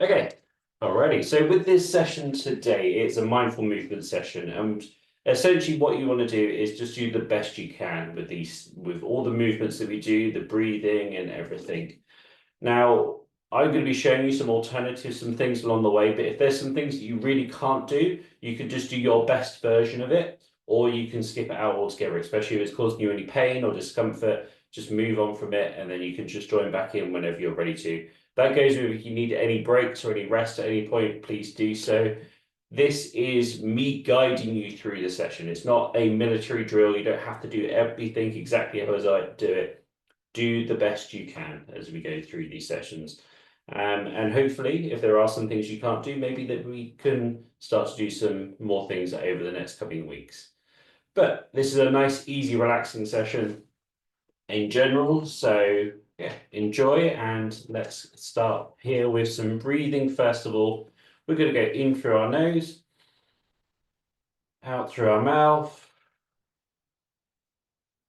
Okay, alrighty. So with this session today, it's a mindful movement session, and essentially what you want to do is just do the best you can with with all the movements that we do, the breathing and everything. Now, I'm going to be showing you some alternatives, some things along the way, but if there's some things that you really can't do, you can just do your best version of it, or you can skip it out altogether, especially if it's causing you any pain or discomfort, just move on from it, and then you can just join back in whenever you're ready to. That goes with if you need any breaks or any rest at any point, please do so. This is me guiding you through the session. It's not a military drill. You don't have to do everything exactly as I do it. Do the best you can as we go through these sessions. And hopefully, if there are some things you can't do, maybe that we can start to do some more things over the next couple of weeks. But this is a nice, easy, relaxing session in general. So yeah, enjoy and let's start here with some breathing. First of all, we're going to go in through our nose, out through our mouth,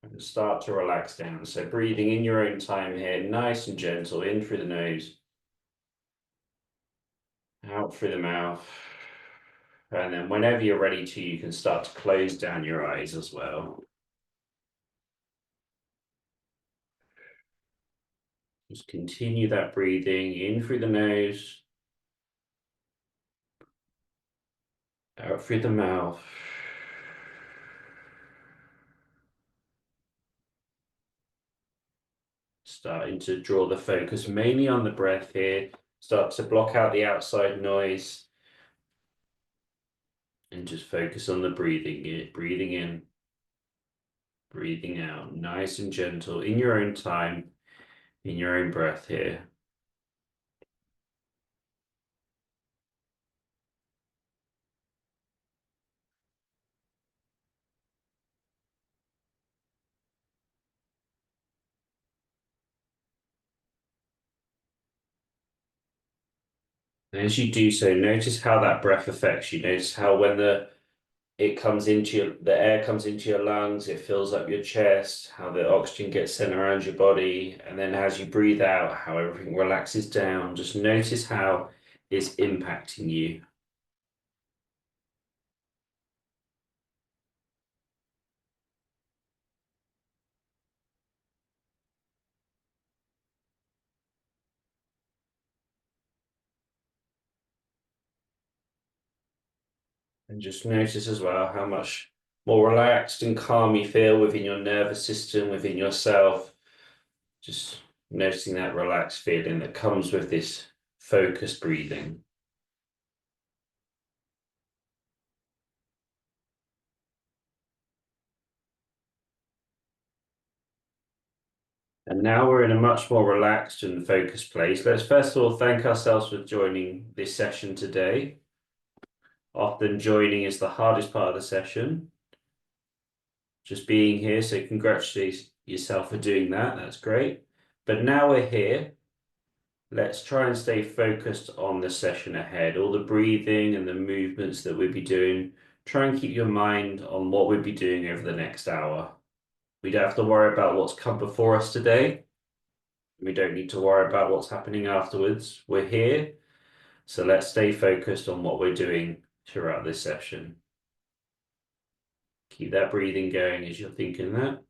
and start to relax down. So breathing in your own time here, nice and gentle, in through the nose, out through the mouth. And then whenever you're ready to, you can start to close down your eyes as well. Just continue that breathing in through the nose, out through the mouth. Starting to draw the focus mainly on the breath here. Start to block out the outside noise and just focus on the breathing. Breathing in, breathing out, nice and gentle in your own time, in your own breath here. And as you do so, notice how that breath affects you. Notice how when the air comes into your lungs, it fills up your chest, how the oxygen gets sent around your body, and then as you breathe out, how everything relaxes down. Just notice how it's impacting you. And just notice as well how much more relaxed and calm you feel within your nervous system, within yourself. Just noticing that relaxed feeling that comes with this focused breathing. And now we're in a much more relaxed and focused place. Let's first of all thank ourselves for joining this session today. Often joining is the hardest part of the session. Just being here, so congratulate yourself for doing that. That's great. But now we're here. Let's try and stay focused on the session ahead, all the breathing and the movements that we'll be doing. Try and keep your mind on what we'll be doing over the next hour. We don't have to worry about what's come before us today. We don't need to worry about what's happening afterwards. We're here, so let's stay focused on what we're doing throughout this session. Keep that breathing going as you're thinking that.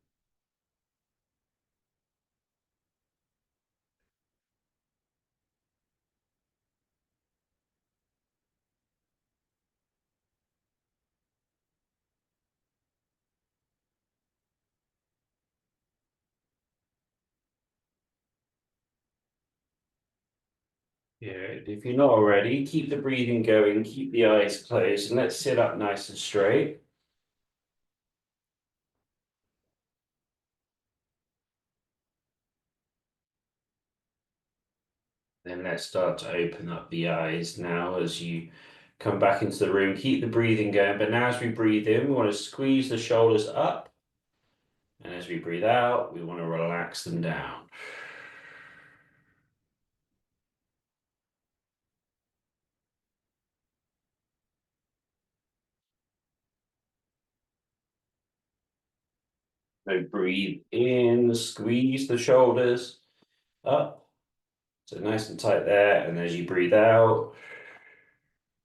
Yeah, if you're not already, keep the breathing going, keep the eyes closed, and let's sit up nice and straight. Then let's start to open up the eyes now as you come back into the room. Keep the breathing going, but now as we breathe in, we want to squeeze the shoulders up. And as we breathe out, we want to relax them down. So breathe in, squeeze the shoulders up. So nice and tight there, and as you breathe out,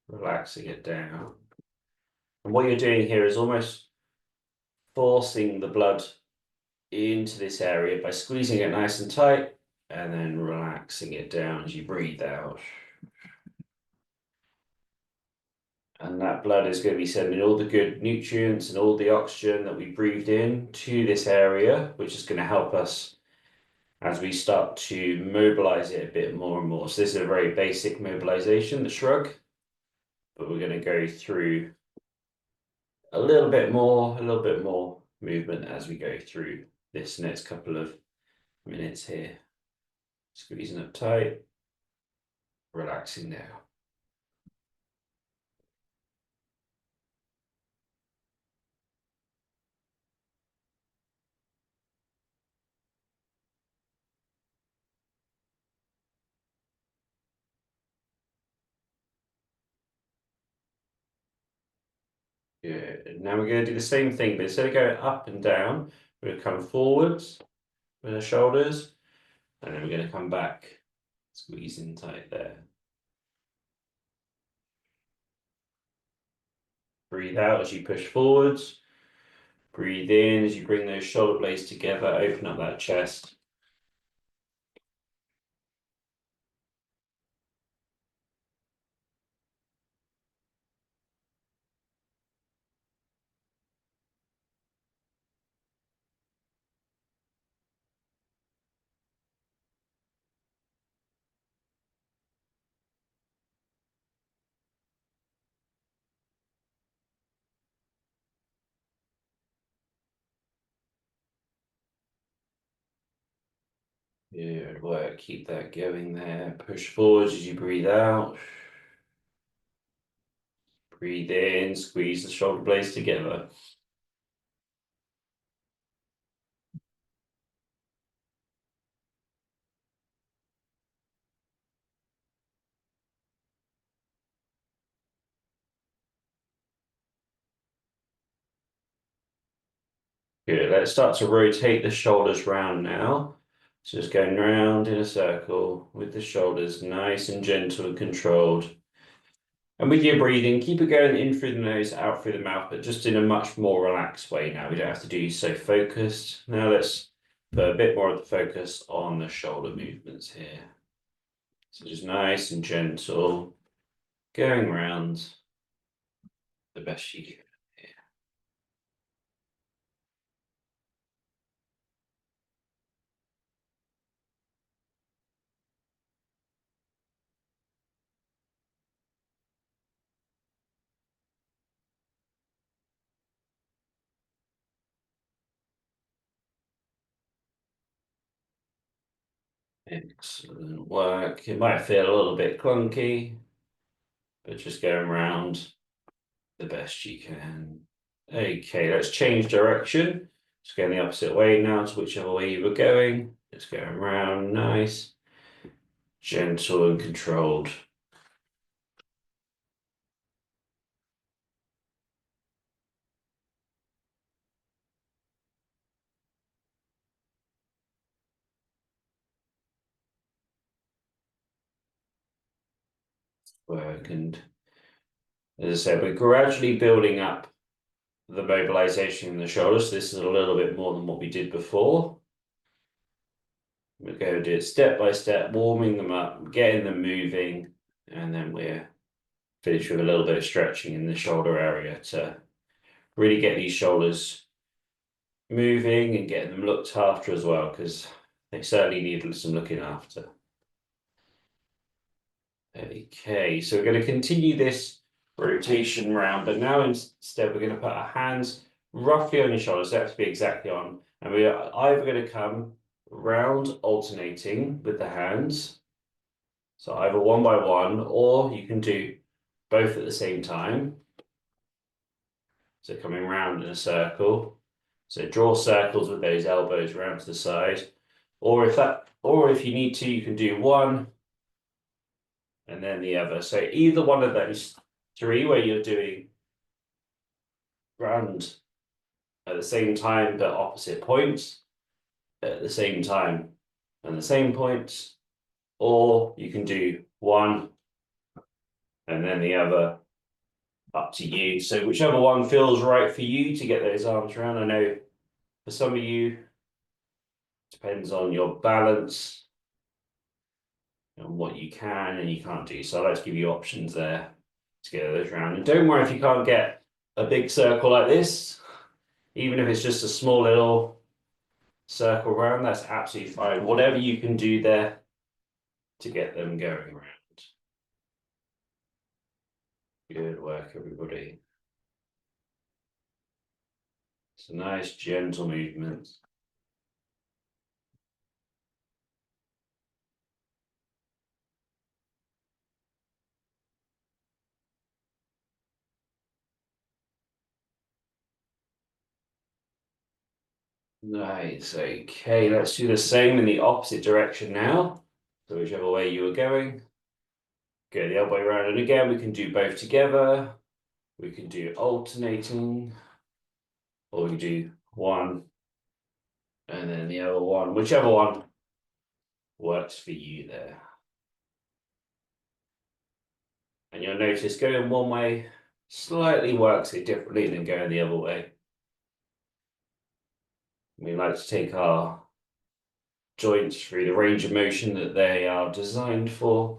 relaxing it down. And what you're doing here is almost forcing the blood into this area by squeezing it nice and tight and then relaxing it down as you breathe out. And that blood is going to be sending all the good nutrients and all the oxygen that we breathed in to this area, which is going to help us as we start to mobilize it a bit more and more. So this is a very basic mobilization, the shrug, but we're going to go through a little bit more movement as we go through this next couple of minutes here. Squeezing up tight, relaxing now. Good. Now we're going to do the same thing, but instead of going up and down, we're going to come forwards with our shoulders, and then we're going to come back, squeezing tight there. Breathe out as you push forwards. Breathe in as you bring those shoulder blades together, open up that chest. Good work, keep that going there. Push forwards as you breathe out. Breathe in, squeeze the shoulder blades together. Good, let's start to rotate the shoulders round now. So just going round in a circle with the shoulders nice and gentle and controlled. And with your breathing, keep it going in through the nose, out through the mouth, but just in a much more relaxed way now. We don't have to do so focused. Now let's put a bit more of the focus on the shoulder movements here. So just nice and gentle, going around the best you can. Excellent work. It might feel a little bit clunky, but just going around the best you can. Okay, let's change direction. Just going the opposite way now to whichever way you were going. Just going around, nice, gentle and controlled. Work. And as I said, we're gradually building up the mobilization in the shoulders. This is a little bit more than what we did before. We're going to do it step by step, warming them up, getting them moving, and then we're finished with a little bit of stretching in the shoulder area to really get these shoulders moving and getting them looked after as well, because they certainly need some looking after. Okay, so we're going to continue this rotation round, but now instead we're going to put our hands roughly on your shoulders. So that's to be exactly on, and we are either going to come round alternating with the hands, so either one by one, or you can do both at the same time. So coming round in a circle. So draw circles with those elbows round to the side, or if you need to, you can do one and then the other. So either one of those three where you're doing round at the same time but opposite points at the same time and the same points, or you can do one and then the other, up to you. So whichever one feels right for you to get those arms around. I know for some of you, depends on your balance and what you can and you can't do. So I like to give you options there to get those around. And don't worry if you can't get a big circle like this, even if it's just a small little circle round, that's absolutely fine. Whatever you can do there to get them going around. Good work, everybody. It's a nice, gentle movement. Nice, okay, let's do the same in the opposite direction now. So whichever way you were going. Go the other way around, and again, we can do both together. We can do alternating, or we do one and then the other one, whichever one works for you there. And you'll notice going one way slightly works it differently than going the other way. We like to take our joints through the range of motion that they are designed for.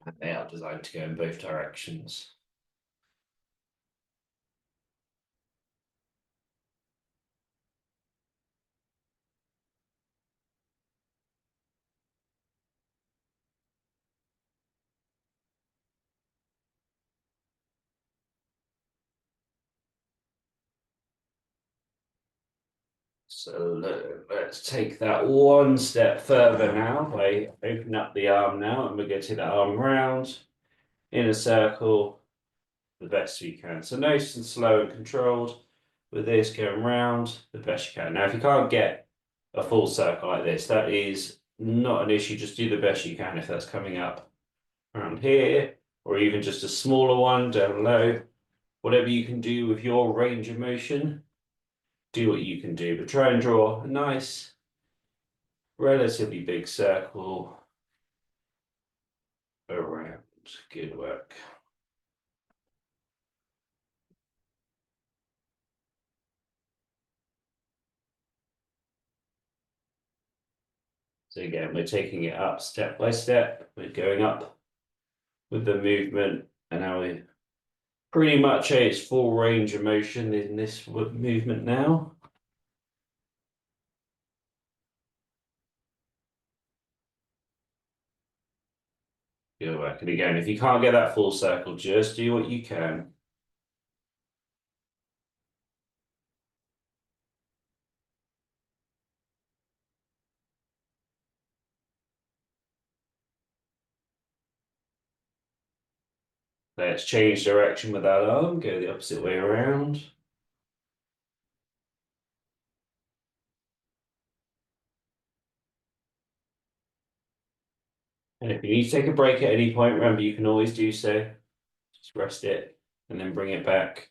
And they are designed to go in both directions. So let's take that one step further now by opening up the arm now, and we're going to take that arm round in a circle the best we can. So nice and slow and controlled with this going round the best you can. Now, if you can't get a full circle like this, that is not an issue. Just do the best you can if that's coming up around here, or even just a smaller one down low. Whatever you can do with your range of motion, do what you can do, but try and draw a nice, relatively big circle around. Good work. So again, we're taking it up step by step. We're going up with the movement, and now we're pretty much at its full range of motion in this movement now. Good work. And again, if you can't get that full circle, just do what you can. Let's change direction with that arm, go the opposite way around. And if you need to take a break at any point, remember you can always do so. Just rest it and then bring it back.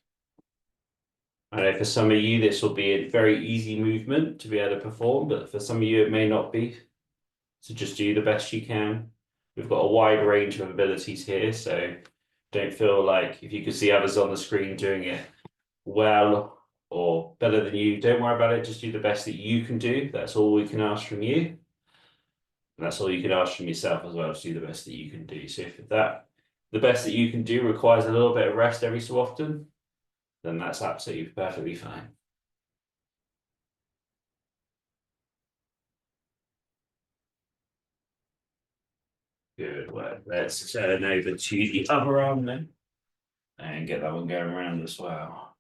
I know for some of you, this will be a very easy movement to be able to perform, but for some of you, it may not be. So just do the best you can. We've got a wide range of abilities here, so don't feel like if you can see others on the screen doing it well or better than you, don't worry about it. Just do the best that you can do. That's all we can ask from you. And that's all you can ask from yourself as well, to do the best that you can do. So if the best that you can do requires a little bit of rest every so often, then that's absolutely perfectly fine. Good work. Let's turn over to the other arm then and get that one going around as well.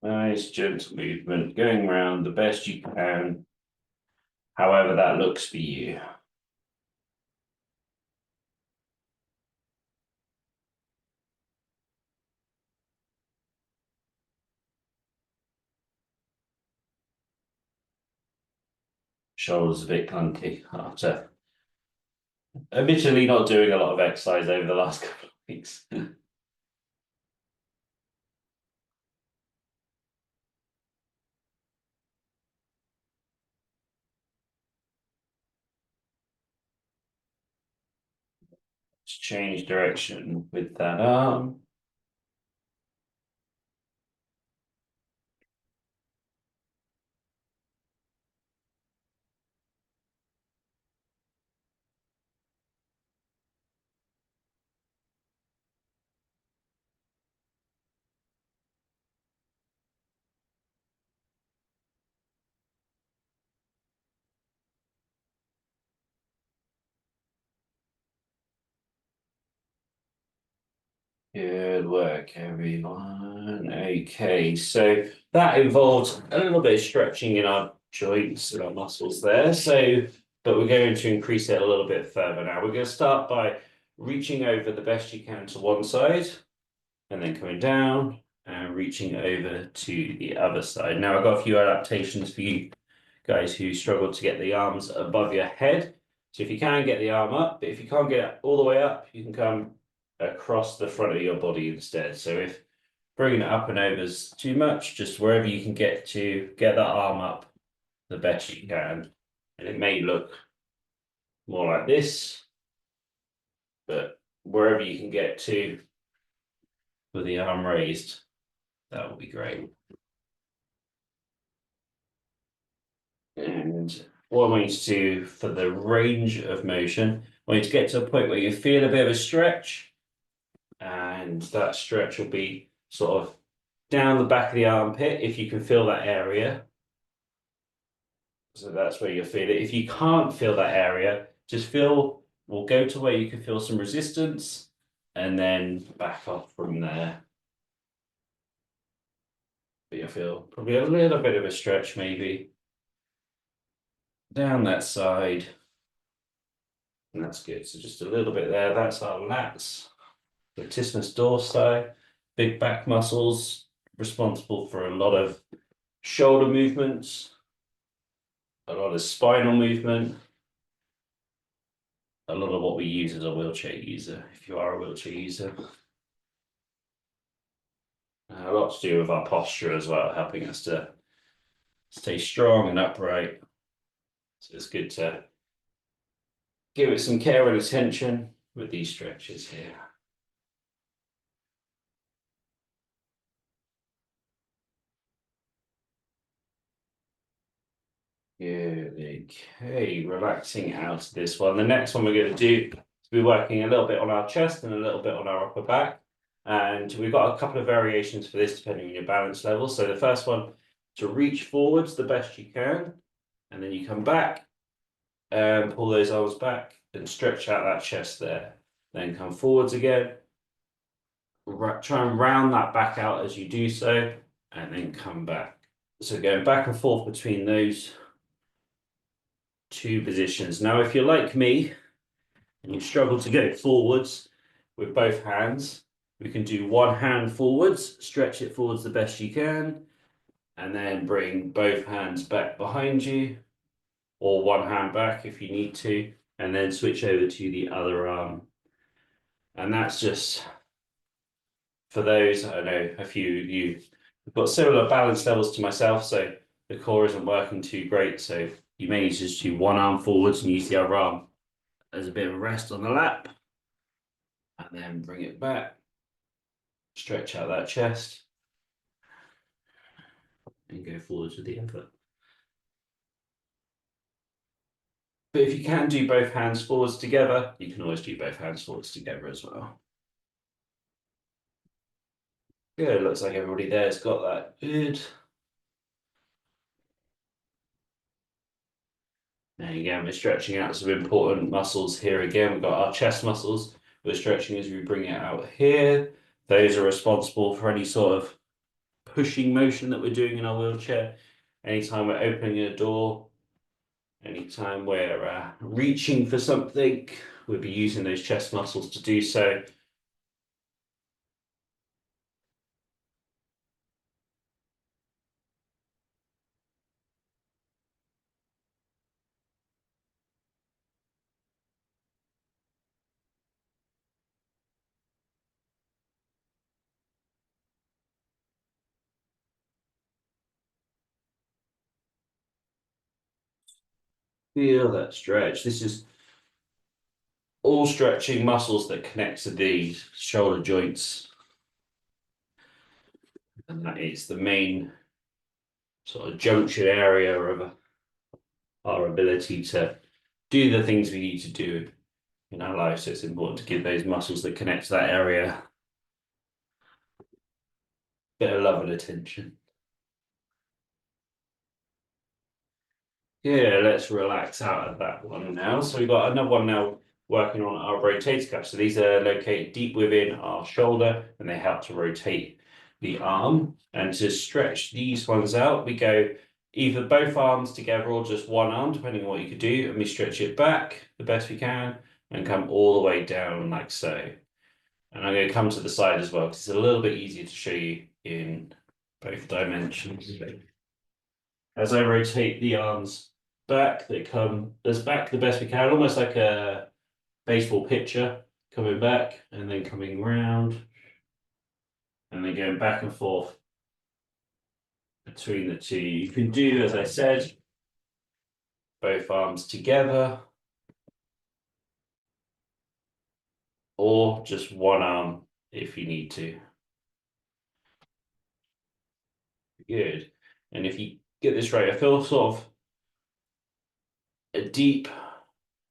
Nice gentle movement going around the best you can, however that looks for you. Shoulders a bit clunky after admittedly not doing a lot of exercise over the last couple of weeks. Just change direction with that arm. Good work, everyone. Okay, so that involves a little bit of stretching in our joints and our muscles there. So, but we're going to increase it a little bit further now. We're going to start by reaching over the best you can to one side and then coming down and reaching over to the other side. Now, I've got a few adaptations for you guys who struggle to get the arms above your head. So if you can get the arm up, but if you can't get it all the way up, you can come across the front of your body instead. So if bringing it up and over is too much, just wherever you can get to, get that arm up the best you can. And it may look more like this, but wherever you can get to with the arm raised, that will be great. And what I want you to do for the range of motion, I want you to get to a point where you feel a bit of a stretch, and that stretch will be sort of down the back of the armpit if you can feel that area. So that's where you'll feel it. If you can't feel that area, just feel, we'll go to where you can feel some resistance and then back off from there. But you'll feel probably a little bit of a stretch maybe down that side. And that's good. So just a little bit there. That's our lats, latissimus dorsi, big back muscles, responsible for a lot of shoulder movements, a lot of spinal movement, a lot of what we use as a wheelchair user, if you are a wheelchair user. A lot to do with our posture as well, helping us to stay strong and upright. So it's good to give it some care and attention with these stretches here. Good, okay, relaxing out of this one. The next one we're going to do is be working a little bit on our chest and a little bit on our upper back. And we've got a couple of variations for this depending on your balance level. So the first one, to reach forwards the best you can, and then you come back and pull those arms back and stretch out that chest there. Then come forwards again. Try and round that back out as you do so, and then come back. So going back and forth between those two positions. Now, if you're like me and you struggle to go forwards with both hands, we can do one hand forwards, stretch it forwards the best you can, and then bring both hands back behind you, or one hand back if you need to, and then switch over to the other arm. And that's just for those, I know a few of you have got similar balance levels to myself, so the core isn't working too great. So you may just do one arm forwards and use the other arm as a bit of a rest on the lap, and then bring it back, stretch out that chest, and go forwards with the other. But if you can do both hands forwards together, you can always do both hands forwards together as well. Good, looks like everybody there's got that. Good. And again, we're stretching out some important muscles here again. We've got our chest muscles. We're stretching as we bring it out here. Those are responsible for any sort of pushing motion that we're doing in our wheelchair. Anytime we're opening a door, anytime we're reaching for something, we'll be using those chest muscles to do so. Feel that stretch. This is all stretching muscles that connect to the shoulder joints. And that is the main sort of junction area of our ability to do the things we need to do in our life. So it's important to give those muscles that connect to that area a bit of love and attention. Yeah, let's relax out of that one now. So we've got another one now working on our rotator cuffs. So these are located deep within our shoulder and they help to rotate the arm. And to stretch these ones out, we go either both arms together or just one arm, depending on what you could do. And we stretch it back the best we can and come all the way down like so. And I'm going to come to the side as well, because it's a little bit easier to show you in both dimensions. As I rotate the arms back, they come as back the best we can, almost like a baseball pitcher, coming back and then coming round and then going back and forth between the two. You can do, as I said, both arms together or just one arm if you need to. Good. And if you get this right, I feel sort of a deep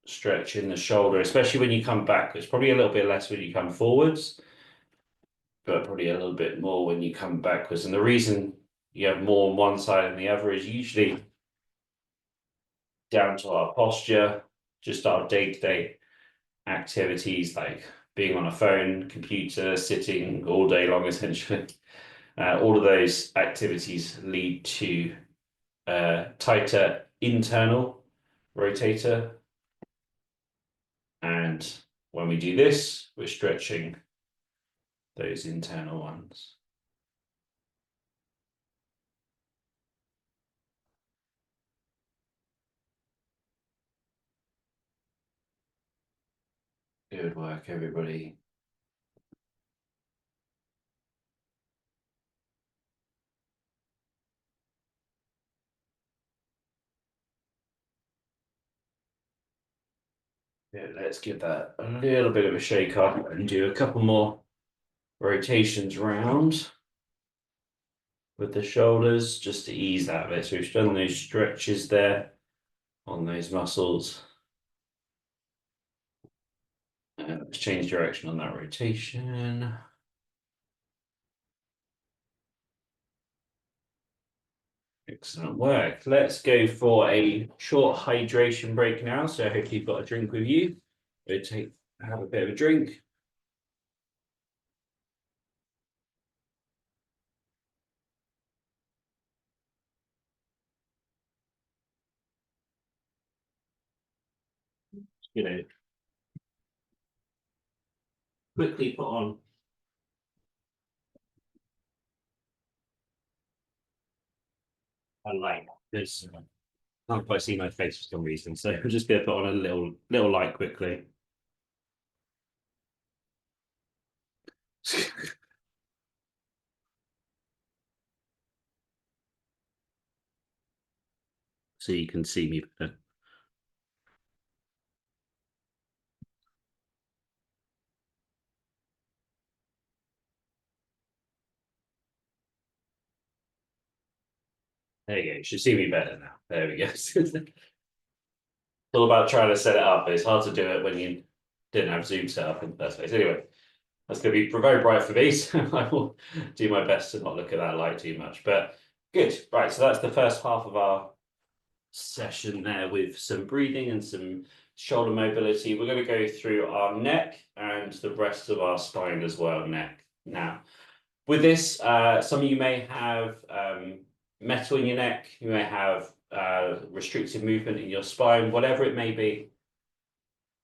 stretch in the shoulder, especially when you come back. It's probably a little bit less when you come forwards, but probably a little bit more when you come backwards. And the reason you have more on one side than the other is usually down to our posture, just our day-to-day activities like being on a phone, computer, sitting all day long, essentially. All of those activities lead to tighter internal rotator. And when we do this, we're stretching those internal ones. Good work, everybody. Yeah, let's give that a little bit of a shake up and do a couple more rotations round with the shoulders just to ease that bit. So we've done those stretches there on those muscles. Let's change direction on that rotation. Excellent work. Let's go for a short hydration break now. So I hope you've got a drink with you. Have a bit of a drink. You know, quickly put on a light. This can't quite see my face for some reason, so I'm just going to put on a little light quickly. So you can see me better. There you go. You should see me better now. There we go. It's all about trying to set it up. It's hard to do it when you didn't have Zoom set up in the first place. Anyway, that's going to be very bright for me, so I will do my best to not look at that light too much. But good. Right, so that's the first half of our session there with some breathing and some shoulder mobility. We're going to go through our neck and the rest of our spine as well. Neck. Now, with this, some of you may have metal in your neck, you may have restricted movement in your spine, whatever it may be.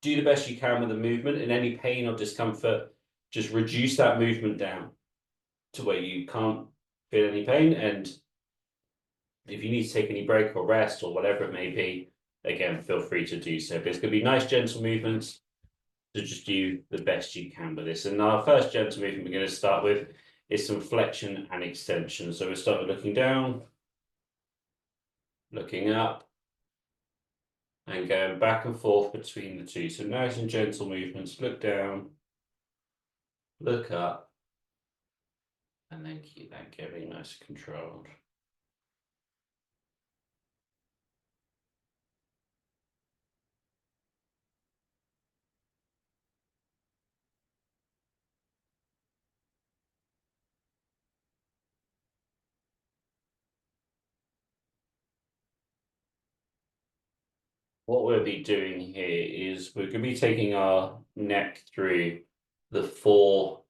Do the best you can with the movement. In any pain or discomfort, just reduce that movement down to where you can't feel any pain. And if you need to take any break or rest or whatever it may be, again, feel free to do so. But it's going to be nice, gentle movements to just do the best you can with this. And our first gentle movement we're going to start with is some flexion and extension. So we'll start with looking down, looking up, and going back and forth between the two. So nice and gentle movements. Look down, look up, and then keep that going nice and controlled. What we'll be doing here is we're going to be taking our neck through the 4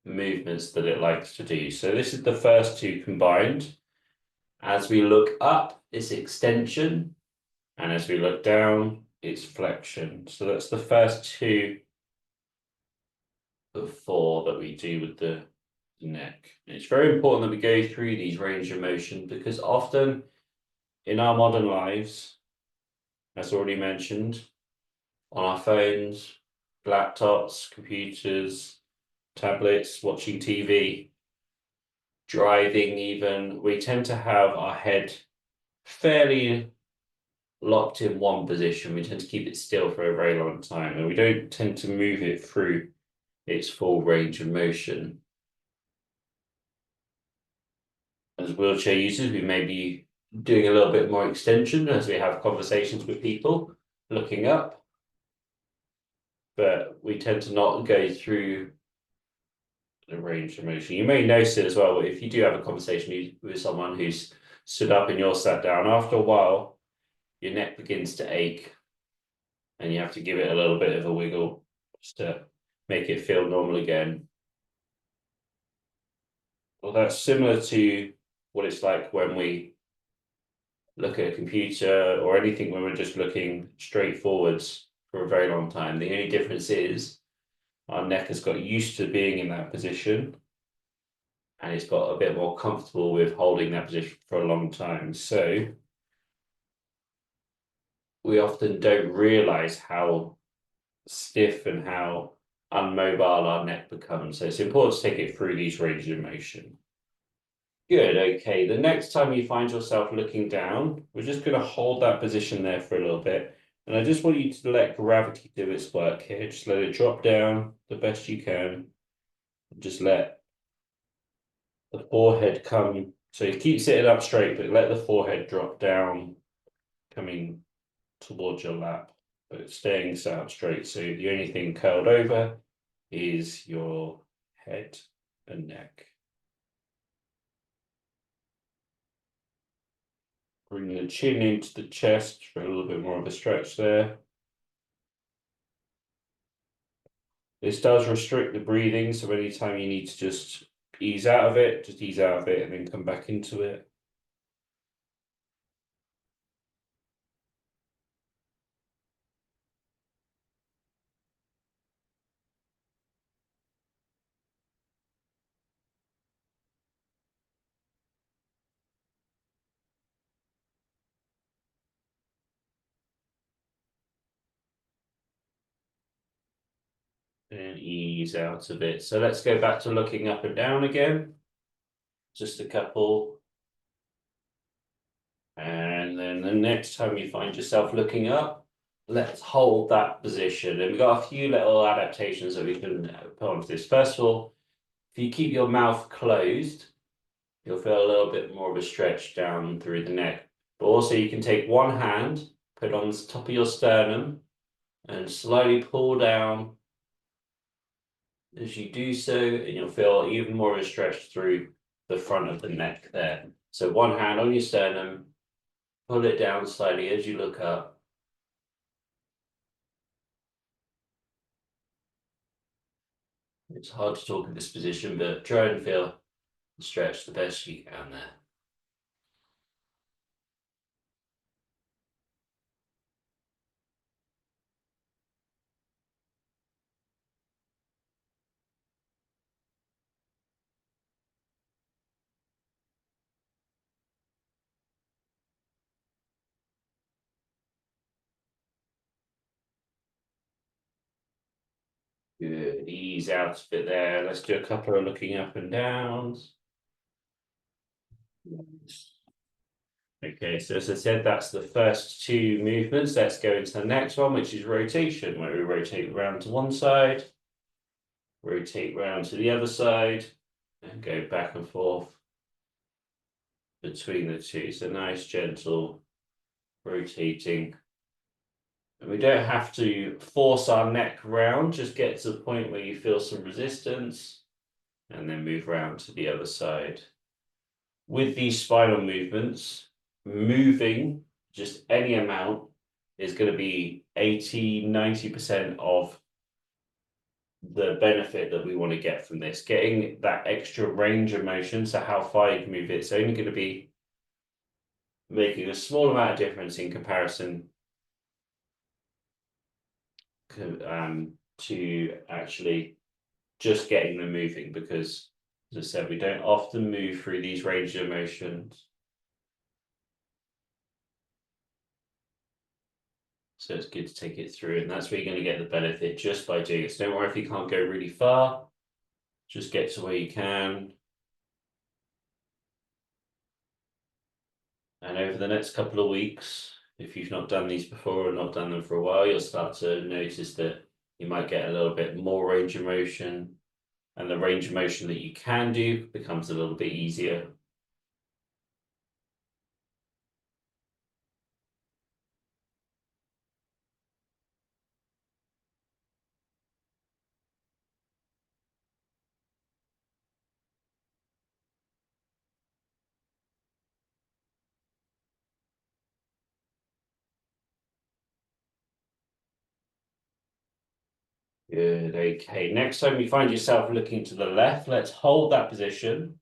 movements that it likes to do. So this is the first 2 combined. As we look up, it's extension, and as we look down, it's flexion. So that's the first 2 of 4 that we do with the neck. And it's very important that we go through these range of motion, because often in our modern lives, as already mentioned, on our phones, laptops, computers, tablets, watching TV, driving even, we tend to have our head fairly locked in one position. We tend to keep it still for a very long time, and we don't tend to move it through its full range of motion. As wheelchair users, we may be doing a little bit more extension as we have conversations with people, looking up, but we tend to not go through the range of motion. You may notice it as well, if you do have a conversation with someone who's stood up and you're sat down, after a while, your neck begins to ache and you have to give it a little bit of a wiggle just to make it feel normal again. Well, that's similar to what it's like when we look at a computer or anything when we're just looking straight forwards for a very long time. The only difference is our neck has got used to being in that position, and it's got a bit more comfortable with holding that position for a long time. So we often don't realize how stiff and how unmobile our neck becomes. So it's important to take it through these ranges of motion. Good, okay. The next time you find yourself looking down, we're just going to hold that position there for a little bit. And I just want you to let gravity do its work here. Just let it drop down the best you can. Just let the forehead come. So you keep sitting up straight, but let the forehead drop down, coming towards your lap, but staying sat up straight. So the only thing curled over is your head and neck. Bring the chin into the chest for a little bit more of a stretch there. This does restrict the breathing, so anytime you need to just ease out of it, just ease out of it and then come back into it. And ease out of it. So let's go back to looking up and down again. Just a couple. And then the next time you find yourself looking up, let's hold that position. And we've got a few little adaptations that we can put onto this. First of all, if you keep your mouth closed, you'll feel a little bit more of a stretch down through the neck. But also you can take one hand, put it on the top of your sternum, and slowly pull down as you do so, and you'll feel even more of a stretch through the front of the neck there. So one hand on your sternum, pull it down slightly as you look up. It's hard to talk in this position, but try and feel the stretch the best you can there. Good, ease out a bit there. Let's do a couple of looking up and downs. Okay, so as I said, that's the first two movements. Let's go into the next one, which is rotation, where we rotate around to one side, rotate round to the other side, and go back and forth between the two. So nice, gentle rotating. And we don't have to force our neck round, just get to the point where you feel some resistance, and then move round to the other side. With these spinal movements, moving just any amount is going to be 80–90% of the benefit that we want to get from this. Getting that extra range of motion, so how far you can move it's only going to be making a small amount of difference in comparison to actually just getting them moving, because as I said, we don't often move through these range of motions. So it's good to take it through, and that's where you're going to get the benefit just by doing it. So don't worry if you can't go really far, just get to where you can. And over the next couple of weeks, if you've not done these before or not done them for a while, you'll start to notice that you might get a little bit more range of motion, and the range of motion that you can do becomes a little bit easier. Good, okay. Next time you find yourself looking to the left, let's hold that position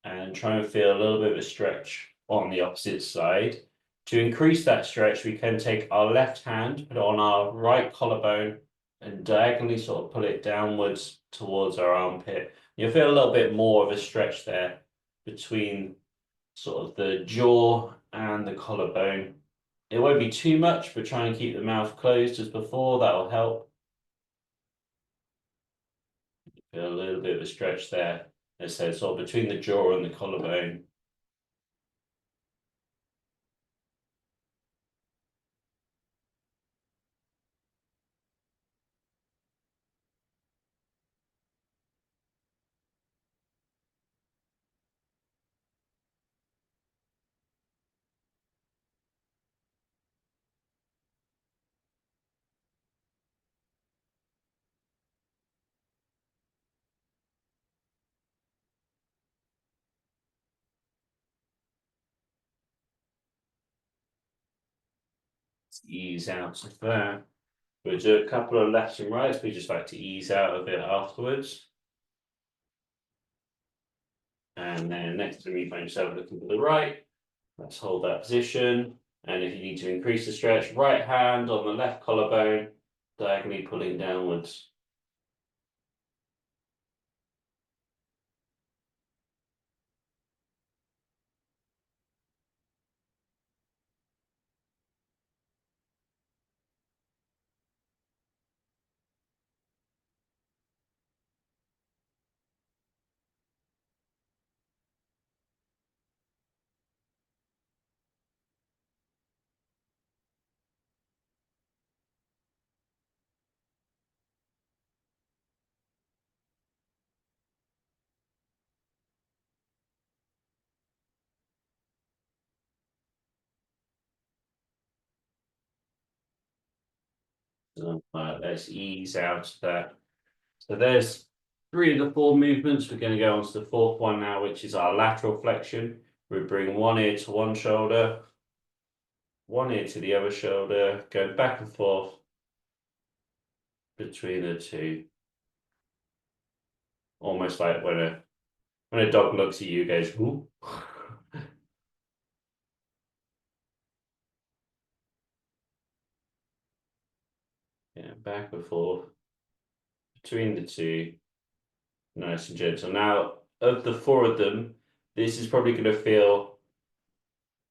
and try and feel a little bit of a stretch on the opposite side. To increase that stretch, we can take our left hand, put it on our right collarbone, and diagonally sort of pull it downwards towards our armpit. You'll feel a little bit more of a stretch there between sort of the jaw and the collarbone. It won't be too much, but try and keep the mouth closed as before, that'll help. Feel a little bit of a stretch there. As I said, sort of between the jaw and the collarbone. Ease out of there. We'll do a couple of lefts and rights. We just like to ease out of it afterwards. And then next time you find yourself looking to the right, let's hold that position. And if you need to increase the stretch, right hand on the left collarbone, diagonally pulling downwards. So let's ease out of that. So there's 3 of the 4 movements. We're going to go on to the 4th one now, which is our lateral flexion. We bring one ear to one shoulder, one ear to the other shoulder, go back and forth between the two. Almost like when a dog looks at you, goes, "Ooh." Yeah, back and forth between the two, nice and gentle. Now, of the 4 of them, this is probably going to feel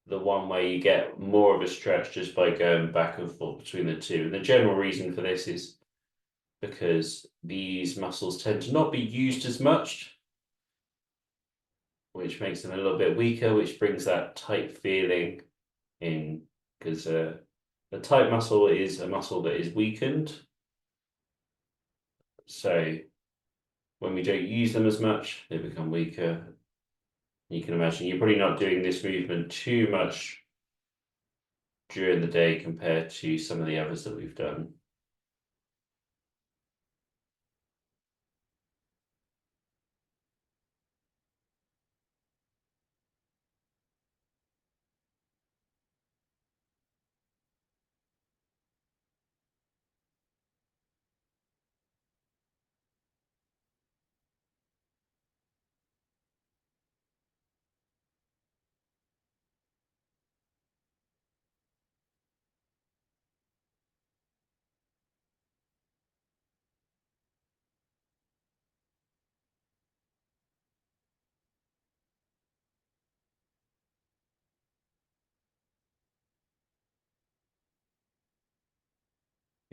the one where you get more of a stretch just by going back and forth between the two. And the general reason for this is because these muscles tend to not be used as much which makes them a little bit weaker, which brings that tight feeling in, because a tight muscle is a muscle that is weakened. So when we don't use them as much, they become weaker. You can imagine you're probably not doing this movement too much during the day compared to some of the others that we've done.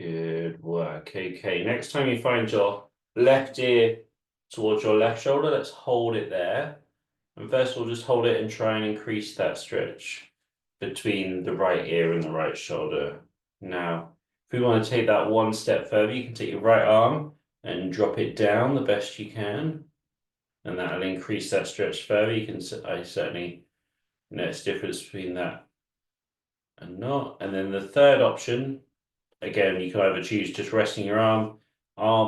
Good work. Okay, next time you find your left ear towards your left shoulder, let's hold it there. And first we'll just hold it and try and increase that stretch between the right ear and the right shoulder. Now, if we want to take that one step further, you can take your right arm and drop it down the best you can. And that'll increase that stretch further. You can, I certainly notice difference between that and not. And then the third option, again, you can either choose just resting your arm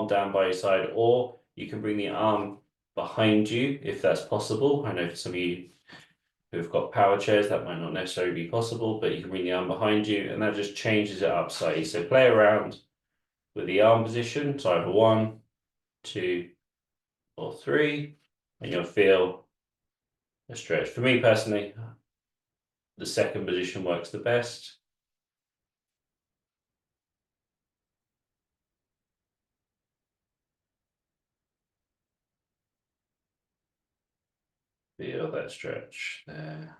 down by your side, or you can bring the arm behind you if that's possible. I know for some of you who've got power chairs, that might not necessarily be possible, but you can bring the arm behind you and that just changes it up slightly. So play around with the arm position. So either 1, 2, or 3, and you'll feel a stretch. For me personally, the second position works the best. Feel that stretch there.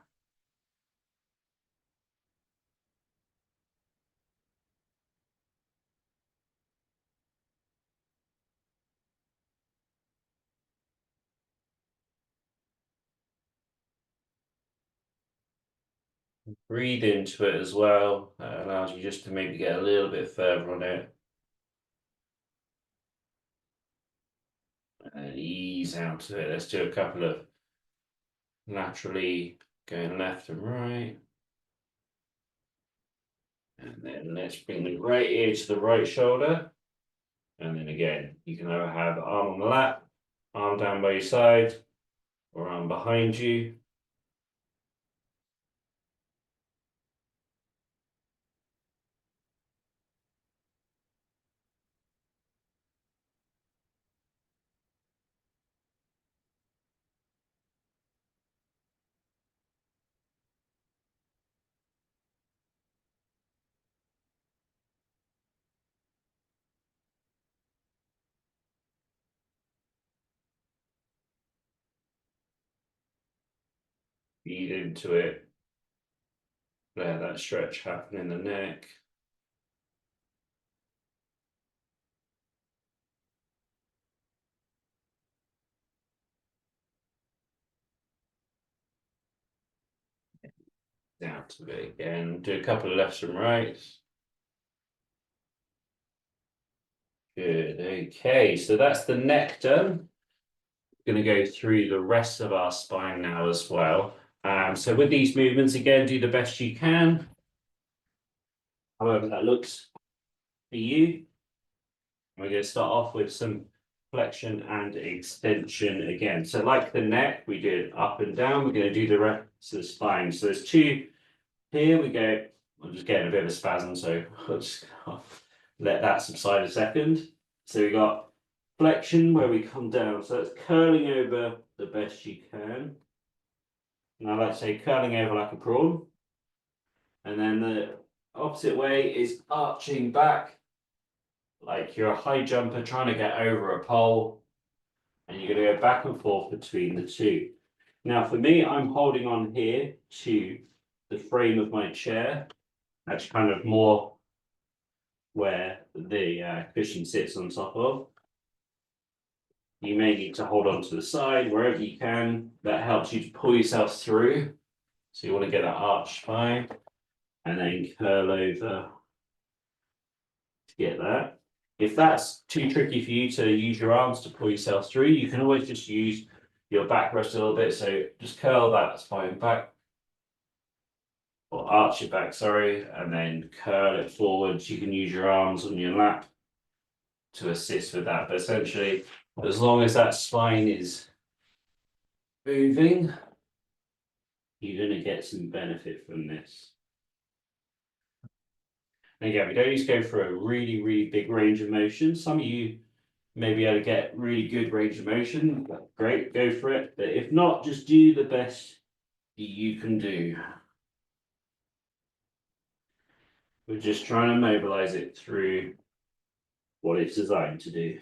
Breathe into it as well. That allows you just to maybe get a little bit further on it. And ease out of it. Let's do a couple of laterally going left and right. And then let's bring the right ear to the right shoulder. And then again, you can either have arm on the lap, arm down by your side, or arm behind you. Feed into it. Let that stretch happen in the neck. Down to it again. Do a couple of lefts and rights. Good. Okay, so that's the neck done. Going to go through the rest of our spine now as well. So with these movements, again, do the best you can. However that looks for you. We're going to start off with some flexion and extension again. So like the neck, we did up and down. We're going to do the rest of the spine. So there's 2 here. We go. I'm just getting a bit of a spasm, so I'll just let that subside a second. So we got flexion where we come down. So it's curling over the best you can. Now let's say curling over like a prawn. And then the opposite way is arching back like you're a high jumper trying to get over a pole, and you're going to go back and forth between the two. Now for me, I'm holding on here to the frame of my chair. That's kind of more where the cushion sits on top of. you may need to hold on to the side wherever you can. That helps you to pull yourself through. So you want to get that arch spine and then curl over to get that. If that's too tricky for you to use your arms to pull yourself through, you can always just use your back rest a little bit. So just curl that spine back, or arch your back, sorry, and then curl it forwards. You can use your arms on your lap to assist with that. But essentially, as long as that spine is moving, you're going to get some benefit from this. And again, we don't need to go for a really, really big range of motion. Some of you may be able to get really good range of motion. Great, go for it. But if not, just do the best you can do. We're just trying to mobilize it through what it's designed to do.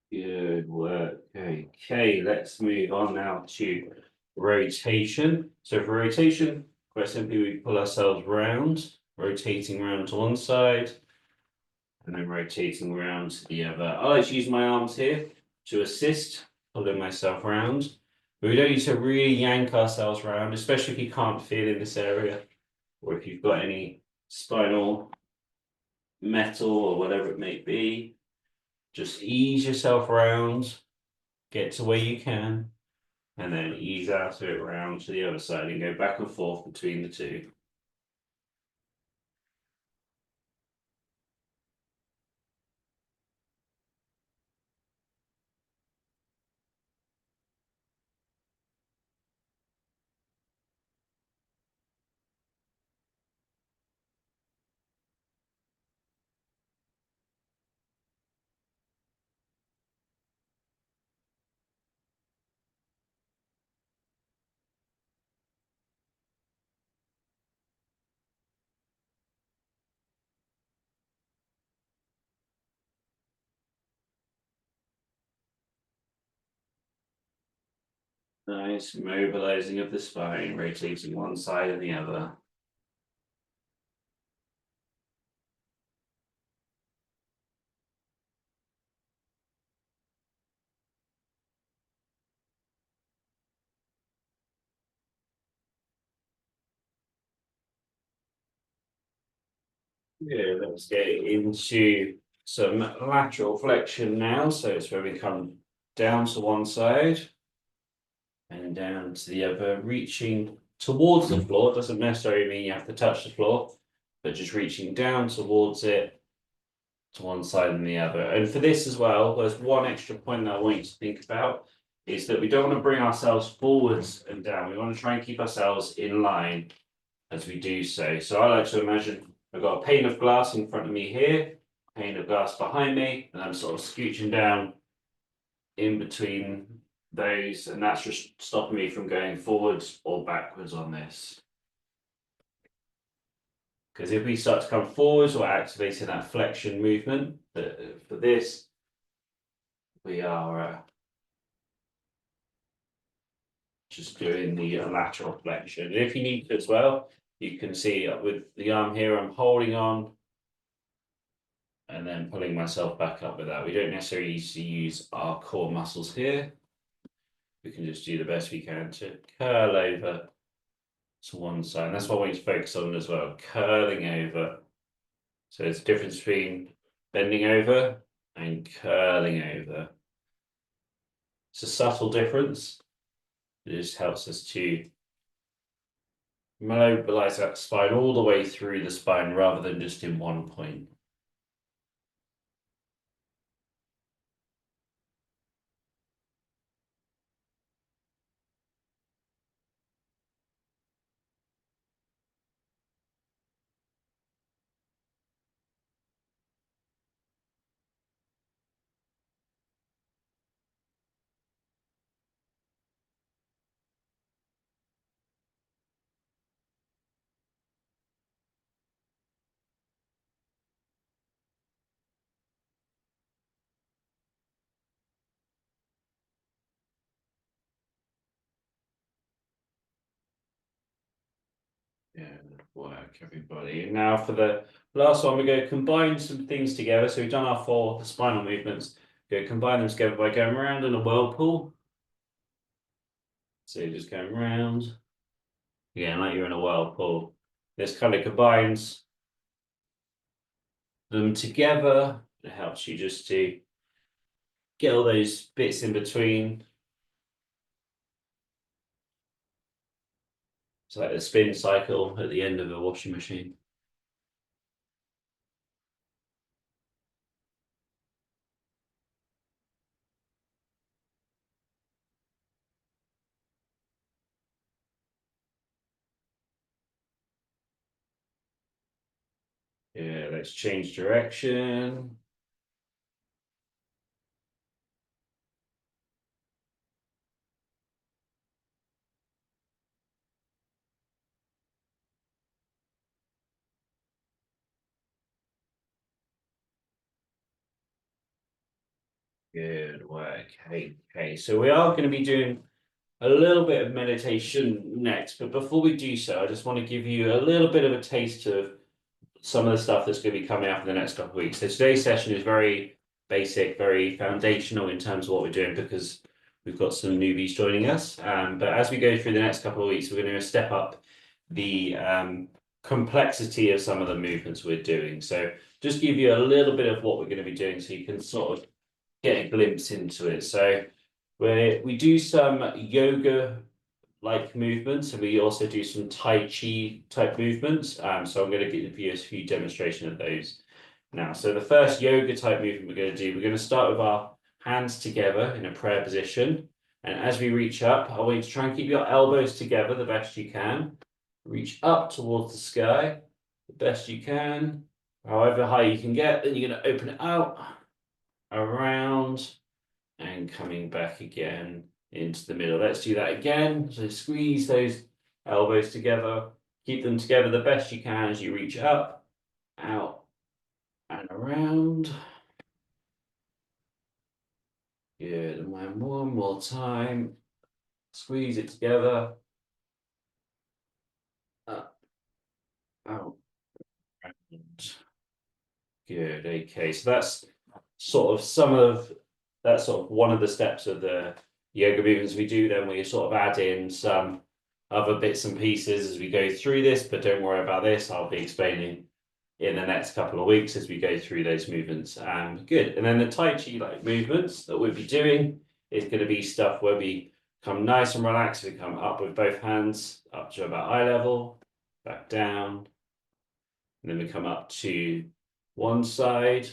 Good work. Okay, let's move on now to rotation. So for rotation, quite simply, we pull ourselves round, rotating round to one side, and then rotating around to the other. I like to use my arms here to assist, pulling myself around. But we don't need to really yank ourselves around, especially if you can't feel in this area, or if you've got any spinal metal or whatever it may be. Just ease yourself around, get to where you can, and then ease out of it round to the other side and go back and forth between the two. Nice mobilizing of the spine, rotating one side and the other. Yeah, let's get into some lateral flexion now. So it's where we come down to one side and down to the other, reaching towards the floor. It doesn't necessarily mean you have to touch the floor, but just reaching down towards it to one side and the other. And for this as well, there's one extra point that I want you to think about is that we don't want to bring ourselves forwards and down. We want to try and keep ourselves in line as we do so. So I like to imagine I've got a pane of glass in front of me here, pane of glass behind me, and I'm sort of scooching down in between those, and that's just stopping me from going forwards or backwards on this. Because if we start to come forwards, we're activating that flexion movement. For this, we are just doing the lateral flexion. And if you need to as well, you can see with the arm here, I'm holding on and then pulling myself back up with that. We don't necessarily need to use our core muscles here. We can just do the best we can to curl over to one side. And that's what I want you to focus on as well, curling over. So there's a difference between bending over and curling over. It's a subtle difference. It just helps us to mobilize that spine all the way through the spine rather than just in one point. Good work, everybody. And now for the last one, we're going to combine some things together. So we've done our 4 spinal movements. We're going to combine them together by going around in a whirlpool. So you're just going round. Yeah, like you're in a whirlpool. This kind of combines them together. It helps you just to get all those bits in between. It's like the spin cycle at the end of a washing machine. Yeah, let's change direction. Good work. Okay, so we are going to be doing a little bit of meditation next, but before we do so, I just want to give you a little bit of a taste of some of the stuff that's going to be coming up in the next couple of weeks. So today's session is very basic, very foundational in terms of what we're doing because we've got some newbies joining us. But as we go through the next couple of weeks, we're going to step up the complexity of some of the movements we're doing. So just give you a little bit of what we're going to be doing so you can sort of get a glimpse into it. So we do some yoga like movements, and we also do some Tai Chi type movements. So I'm going to give you a few demonstration of those now. So the first yoga type movement we're going to start with our hands together in a prayer position. And as we reach up, I want you to try and keep your elbows together the best you can. Reach up towards the sky the best you can, however high you can get. Then you're going to open it out, around, and coming back again into the middle. Let's do that again. So squeeze those elbows together, keep them together the best you can as you reach up, out, and around. Good, and one more time. Squeeze it together. Up, out, and good. Okay, so that's sort of one of the steps of the yoga movements we do. Then we sort of add in some other bits and pieces as we go through this, but don't worry about this. I'll be explaining in the next couple of weeks as we go through those movements. Good. And then the Tai Chi like movements that we'll be doing is going to be stuff where we come nice and relaxed. We come up with both hands up to about eye level, back down, and then we come up to one side,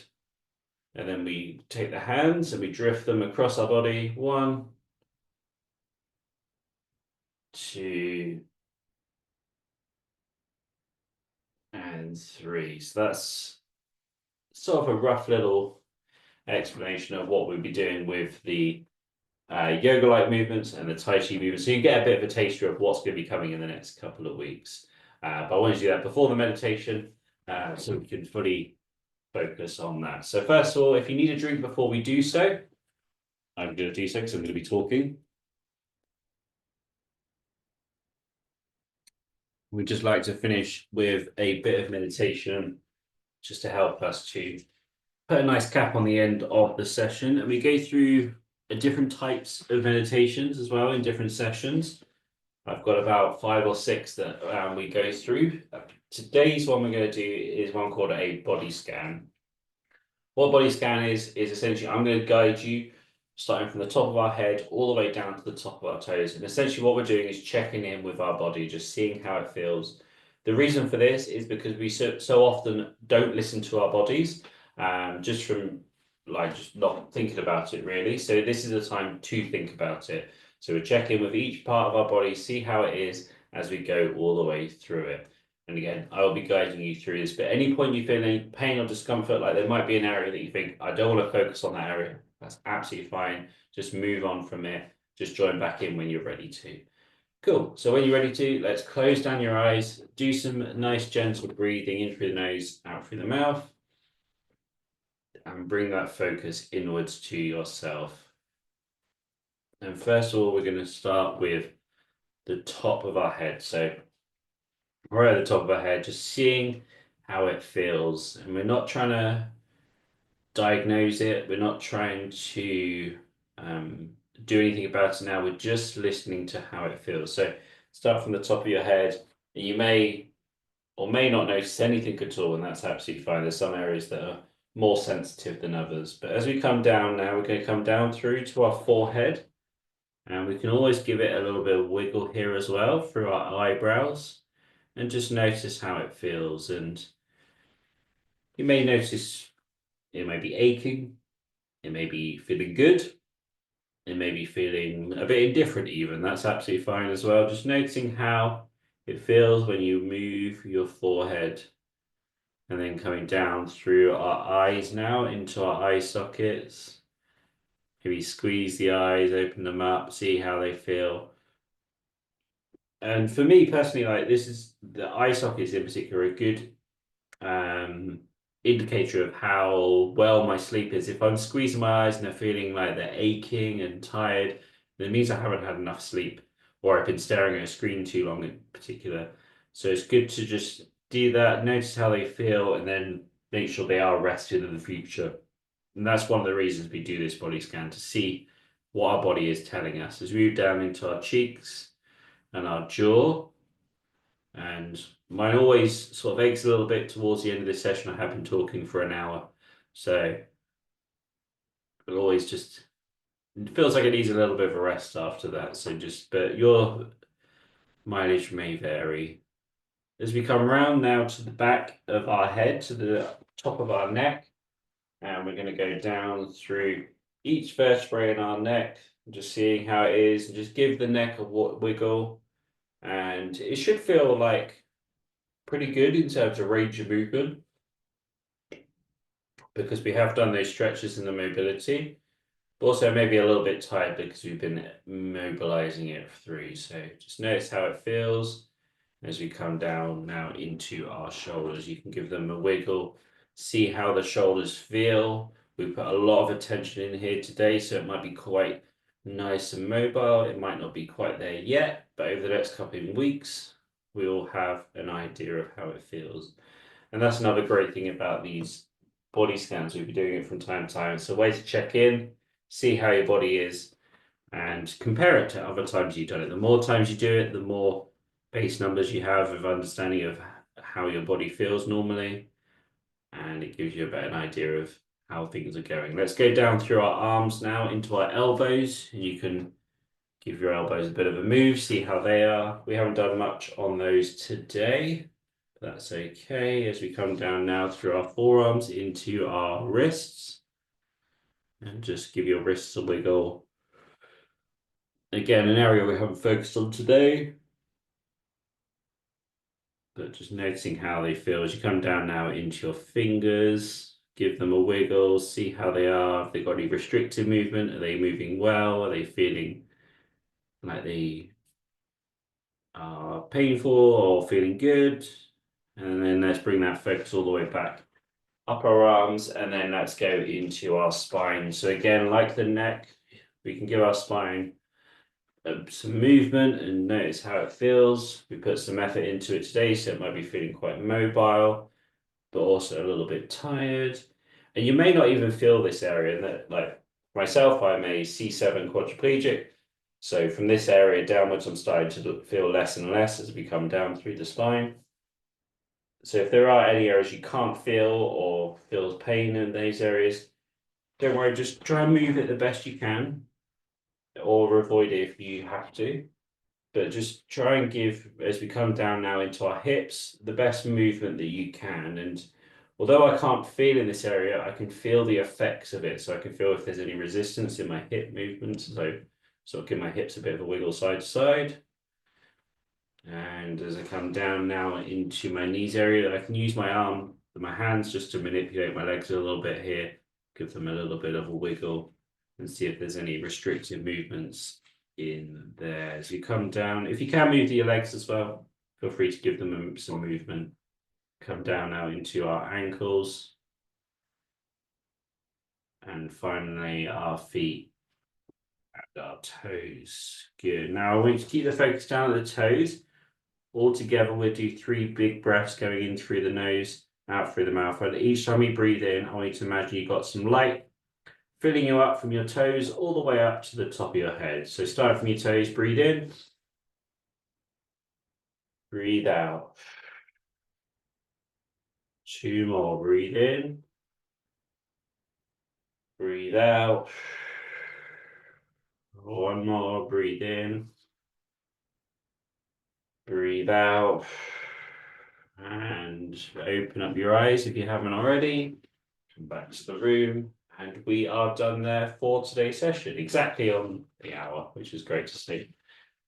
and then we take the hands and we drift them across our body. 1, 2, and 3. So that's sort of a rough little explanation of what we'll be doing with the yoga-like movements and the Tai Chi movements. So you get a bit of a taster of what's going to be coming in the next couple of weeks. But I want to do that before the meditation so we can fully focus on that. So first of all, if you need a drink before we do so, I'm going to do so because I'm going to be talking. We'd just like to finish with a bit of meditation just to help us to put a nice cap on the end of the session. And we go through different types of meditations as well in different sessions. I've got about 5 or 6 that we go through. Today's one we're going to do is one called a body scan. What body scan is essentially I'm going to guide you starting from the top of our head all the way down to the top of our toes. And essentially what we're doing is checking in with our body, just seeing how it feels. The reason for this is because we so often don't listen to our bodies, just from like just not thinking about it really. So this is a time to think about it. So we check in with each part of our body, see how it is as we go all the way through it. And again, I will be guiding you through this. But at any point you feel any pain or discomfort, like there might be an area that you think, I don't want to focus on that area. That's absolutely fine. Just move on from it. Just join back in when you're ready to. Cool. So when you're ready to, let's close down your eyes. Do some nice gentle breathing in through the nose, out through the mouth. And bring that focus inwards to yourself. And first of all, we're going to start with the top of our head. So right at the top of our head, just seeing how it feels. And we're not trying to diagnose it. We're not trying to do anything about it now. We're just listening to how it feels. So start from the top of your head. You may or may not notice anything at all, and that's absolutely fine. There's some areas that are more sensitive than others. But as we come down now, we're going to come down through to our forehead. And we can always give it a little bit of wiggle here as well through our eyebrows. And just notice how it feels. And you may notice it may be aching, it may be feeling good, it may be feeling a bit indifferent even. That's absolutely fine as well. Just noticing how it feels when you move your forehead and then coming down through our eyes now into our eye sockets. Maybe squeeze the eyes, open them up, see how they feel. And for me personally, like this is the eye sockets in particular, a good indicator of how well my sleep is. If I'm squeezing my eyes and they're feeling like they're aching and tired, then it means I haven't had enough sleep, or I've been staring at a screen too long in particular. So it's good to just do that, notice how they feel, and then make sure they are rested in the future. And that's one of the reasons we do this body scan, to see what our body is telling us. As we move down into our cheeks and our jaw, and mine always sort of aches a little bit towards the end of this session. I have been talking for an hour, so it always just, it feels like it needs a little bit of a rest after that. So just, but your mileage may vary. As we come round now to the back of our head, to the top of our neck, and we're going to go down through each vertebrae in our neck, just seeing how it is, and just give the neck a wiggle, and it should feel like pretty good in terms of range of movement, because we have done those stretches in the mobility, but also maybe a little bit tired because we've been mobilizing it through. So just notice how it feels as we come down now into our shoulders. You can give them a wiggle, see how the shoulders feel. We put a lot of attention in here today, so it might be quite nice and mobile. It might not be quite there yet, but over the next couple of weeks, we'll have an idea of how it feels. And that's another great thing about these body scans. We'll be doing it from time to time. It's a way to check in, see how your body is, and compare it to other times you've done it. The more times you do it, the more base numbers you have of understanding of how your body feels normally, and it gives you a better idea of how things are going. Let's go down through our arms now into our elbows, and you can give your elbows a bit of a move, see how they are. We haven't done much on those today. That's okay. As we come down now through our forearms into our wrists, and just give your wrists a wiggle. Again, an area we haven't focused on today, but just noticing how they feel as you come down now into your fingers. Give them a wiggle, see how they are. If they've got any restricted movement, are they moving well? Are they feeling like they are painful or feeling good? And then let's bring that focus all the way back up our arms, and then let's go into our spine. So again, like the neck, we can give our spine some movement and notice how it feels. We put some effort into it today, so it might be feeling quite mobile, but also a little bit tired. And you may not even feel this area. That, like myself, I'm a C7 quadriplegic. So from this area downwards, I'm starting to feel less and less as we come down through the spine. So if there are any areas you can't feel or feels pain in those areas, Don't worry, just try and move it the best you can, or avoid it if you have to. But just try and give, as we come down now into our hips, the best movement that you can. And although I can't feel in this area, I can feel the effects of it. So I can feel if there's any resistance in my hip movement. So sort of give my hips a bit of a wiggle side to side. And as I come down now into my knees area, I can use my arm and my hands just to manipulate my legs a little bit here, give them a little bit of a wiggle and see if there's any restrictive movements in there. As you come down, if you can move your legs as well, feel free to give them some movement. Come down now into our ankles. And finally our feet and our toes. Good. Now I want you to keep the focus down at the toes. All together, we'll do 3 big breaths going in through the nose, out through the mouth. And each time we breathe in, I want you to imagine you've got some light filling you up from your toes all the way up to the top of your head. So start from your toes, breathe in, breathe out. 2 more, breathe in, breathe out. 1 more, breathe in, breathe out. And open up your eyes if you haven't already. Come back to the room. And we are done there for today's session, exactly on the hour, which is great to see.